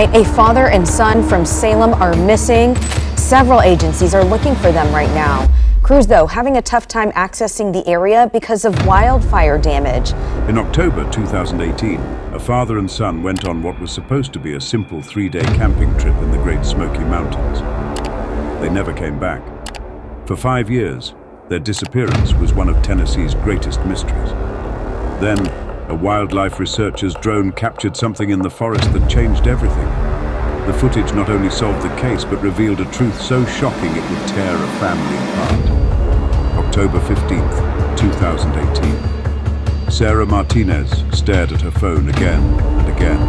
Tonight, a father and son from Salem are missing. Several agencies are looking for them right now. Crews, though, having a tough time accessing the area because of wildfire damage. In October 2018, a father and son went on what was supposed to be a simple 3-day camping trip in the Great Smoky Mountains. They never came back. For 5 years, their disappearance was one of Tennessee's greatest mysteries. Then, a wildlife researcher's drone captured something in the forest that changed everything. The footage not only solved the case, but revealed a truth so shocking it would tear a family apart. October 15th, 2018. Sarah Martinez stared at her phone again and again.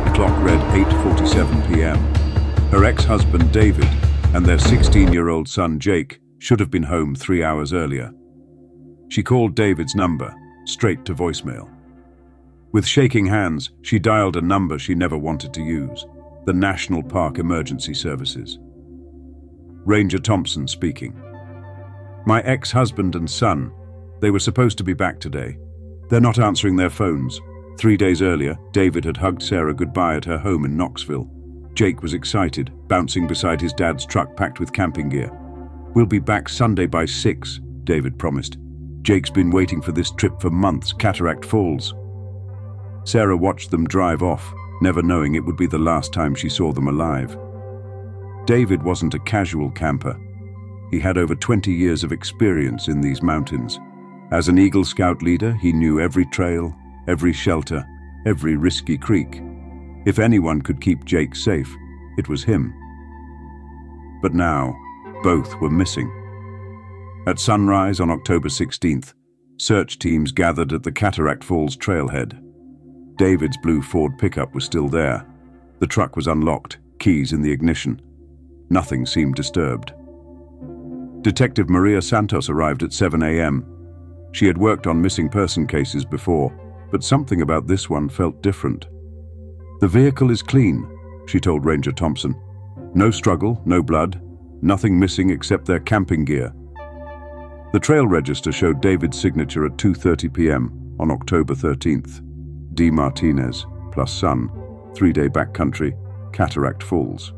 The clock read 8:47 p.m. Her ex-husband David and their 16-year-old son Jake should have been home 3 hours earlier. She called David's number, straight to voicemail. With shaking hands, she dialed a number she never wanted to use. The National Park Emergency Services. Ranger Thompson speaking. My ex-husband and son, they were supposed to be back today. They're not answering their phones. 3 days earlier, David had hugged Sarah goodbye at her home in Knoxville. Jake was excited, bouncing beside his dad's truck packed with camping gear. We'll be back Sunday by 6, David promised. Jake's been waiting for this trip for months, Cataract Falls. Sarah watched them drive off, never knowing it would be the last time she saw them alive. David wasn't a casual camper. He had over 20 years of experience in these mountains. As an Eagle Scout leader, he knew every trail, every shelter, every risky creek. If anyone could keep Jake safe, it was him. But now, both were missing. At sunrise on October 16th, search teams gathered at the Cataract Falls trailhead. David's blue Ford pickup was still there. The truck was unlocked, keys in the ignition. Nothing seemed disturbed. Detective Maria Santos arrived at 7 a.m. She had worked on missing person cases before, but something about this one felt different. The vehicle is clean, she told Ranger Thompson. No struggle, no blood, nothing missing except their camping gear. The trail register showed David's signature at 2:30 p.m. on October 13th. D. Martinez, plus son, 3-day backcountry, Cataract Falls.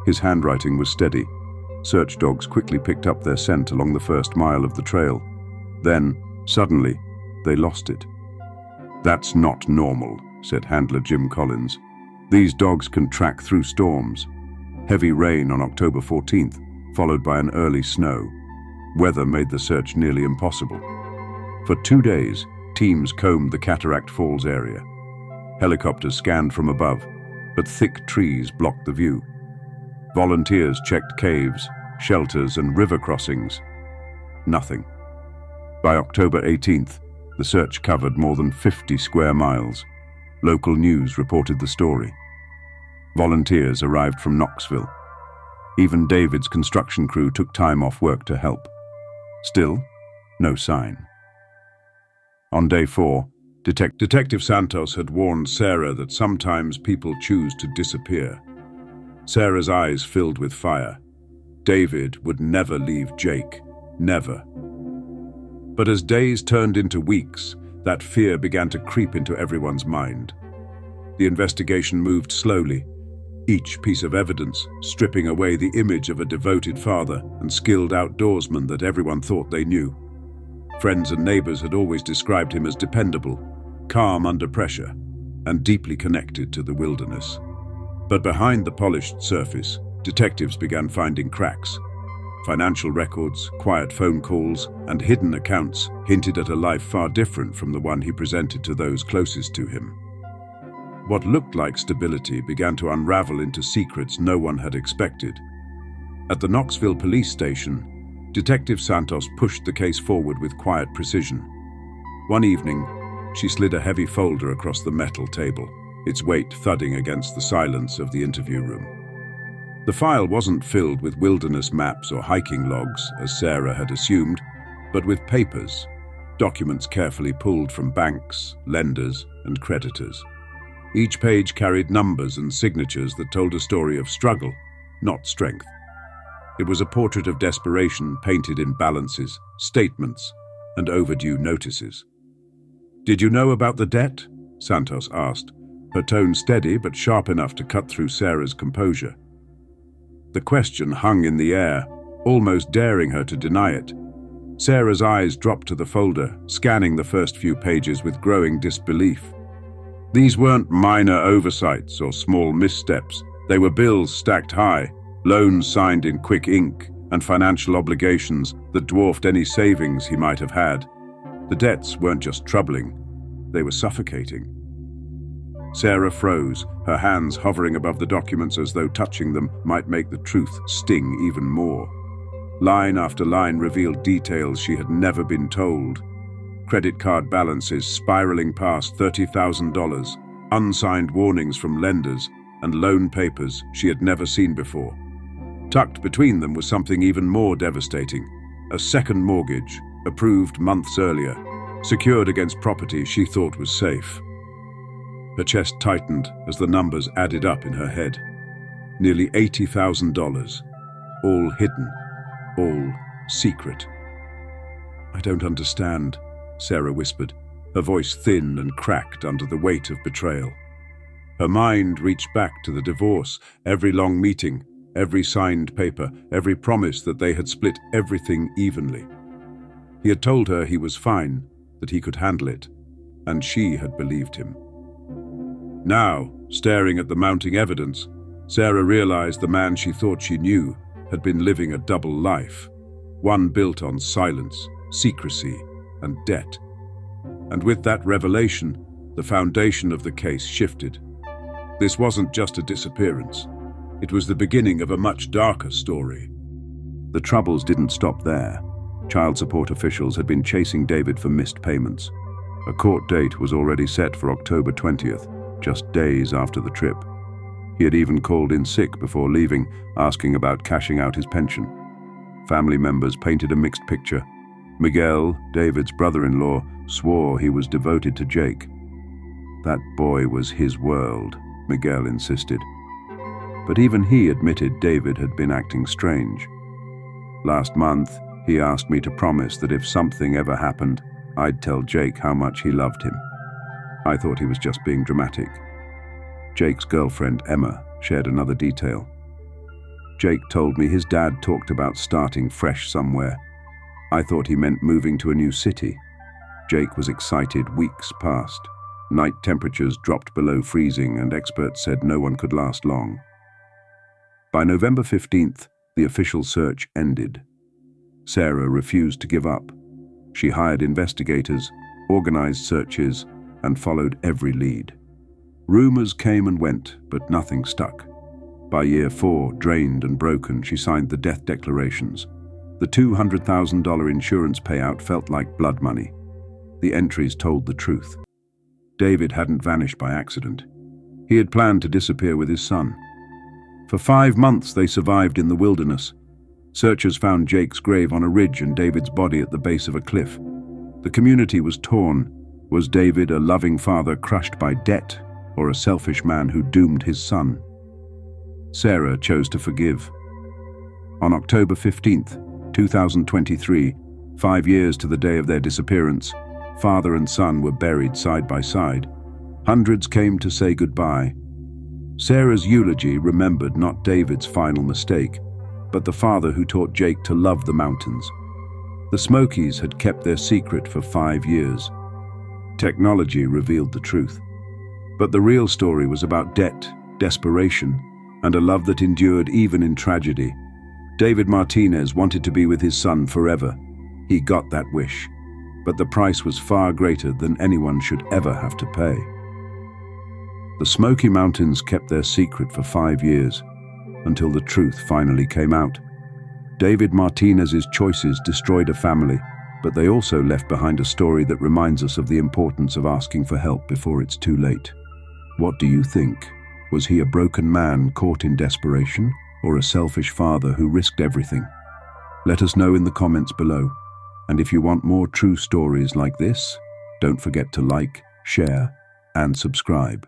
His handwriting was steady. Search dogs quickly picked up their scent along the first mile of the trail. Then, suddenly, they lost it. That's not normal, said handler Jim Collins. These dogs can track through storms. Heavy rain on October 14th, followed by an early snow. Weather made the search nearly impossible. For 2 days, teams combed the Cataract Falls area. Helicopters scanned from above, but thick trees blocked the view. Volunteers checked caves, shelters, and river crossings. Nothing. By October 18th, the search covered more than 50 square miles. Local news reported the story. Volunteers arrived from Knoxville. Even David's construction crew took time off work to help. Still, no sign. On day 4, Detective Santos had warned Sarah that sometimes people choose to disappear. Sarah's eyes filled with fire. David would never leave Jake. Never. But as days turned into weeks, that fear began to creep into everyone's mind. The investigation moved slowly, each piece of evidence stripping away the image of a devoted father and skilled outdoorsman that everyone thought they knew. Friends and neighbors had always described him as dependable, calm under pressure, and deeply connected to the wilderness. But behind the polished surface, detectives began finding cracks. Financial records, quiet phone calls, and hidden accounts hinted at a life far different from the one he presented to those closest to him. What looked like stability began to unravel into secrets no one had expected. At the Knoxville police station, Detective Santos pushed the case forward with quiet precision. One evening, she slid a heavy folder across the metal table, its weight thudding against the silence of the interview room. The file wasn't filled with wilderness maps or hiking logs, as Sarah had assumed, but with papers, documents carefully pulled from banks, lenders, and creditors. Each page carried numbers and signatures that told a story of struggle, not strength. It was a portrait of desperation painted in balances, statements, and overdue notices. "Did you know about the debt?" Santos asked. her tone steady but sharp enough to cut through Sarah's composure. The question hung in the air, almost daring her to deny it. Sarah's eyes dropped to the folder, scanning the first few pages with growing disbelief. These weren't minor oversights or small missteps. They were bills stacked high, loans signed in quick ink, and financial obligations that dwarfed any savings he might have had. The debts weren't just troubling, they were suffocating. Sarah froze, her hands hovering above the documents as though touching them might make the truth sting even more. Line after line revealed details she had never been told. Credit card balances spiraling past $30,000, unsigned warnings from lenders, and loan papers she had never seen before. Tucked between them was something even more devastating: a second mortgage, approved months earlier, secured against property she thought was safe. Her chest tightened as the numbers added up in her head. Nearly $80,000, all hidden, all secret. "I don't understand," Sarah whispered, her voice thin and cracked under the weight of betrayal. Her mind reached back to the divorce, every long meeting, every signed paper, every promise that they had split everything evenly. He had told her he was fine, that he could handle it, and she had believed him. Now, staring at the mounting evidence, Sarah realized the man she thought she knew had been living a double life, one built on silence, secrecy, and debt. And with that revelation, the foundation of the case shifted. This wasn't just a disappearance. It was the beginning of a much darker story. The troubles didn't stop there. Child support officials had been chasing David for missed payments. A court date was already set for October 20th, just days after the trip. He had even called in sick before leaving, asking about cashing out his pension. Family members painted a mixed picture. Miguel, David's brother-in-law, swore he was devoted to Jake. That boy was his world, Miguel insisted. But even he admitted David had been acting strange. Last month, he asked me to promise that if something ever happened, I'd tell Jake how much he loved him. I thought he was just being dramatic. Jake's girlfriend, Emma, shared another detail. Jake told me his dad talked about starting fresh somewhere. I thought he meant moving to a new city. Jake was excited weeks passed. Night temperatures dropped below freezing, and experts said no one could last long. By November 15th, the official search ended. Sarah refused to give up. She hired investigators, organized searches, and followed every lead. Rumors came and went, but nothing stuck. By year 4, drained and broken, she signed the death declarations. The $200,000 insurance payout felt like blood money. The entries told the truth. David hadn't vanished by accident. He had planned to disappear with his son. For 5 months they survived in the wilderness. Searchers found Jake's grave on a ridge and David's body at the base of a cliff. The community was torn. Was David a loving father crushed by debt, or a selfish man who doomed his son? Sarah chose to forgive. On October 15th, 2023, 5 years to the day of their disappearance, father and son were buried side by side. Hundreds came to say goodbye. Sarah's eulogy remembered not David's final mistake, but the father who taught Jake to love the mountains. The Smokies had kept their secret for 5 years. Technology revealed the truth. But the real story was about debt, desperation, and a love that endured even in tragedy. David Martinez wanted to be with his son forever. He got that wish, but the price was far greater than anyone should ever have to pay. The Smoky Mountains kept their secret for 5 years, until the truth finally came out. David Martinez's choices destroyed a family, but they also left behind a story that reminds us of the importance of asking for help before it's too late. What do you think? Was he a broken man caught in desperation, or a selfish father who risked everything? Let us know in the comments below. And if you want more true stories like this, don't forget to like, share, and subscribe.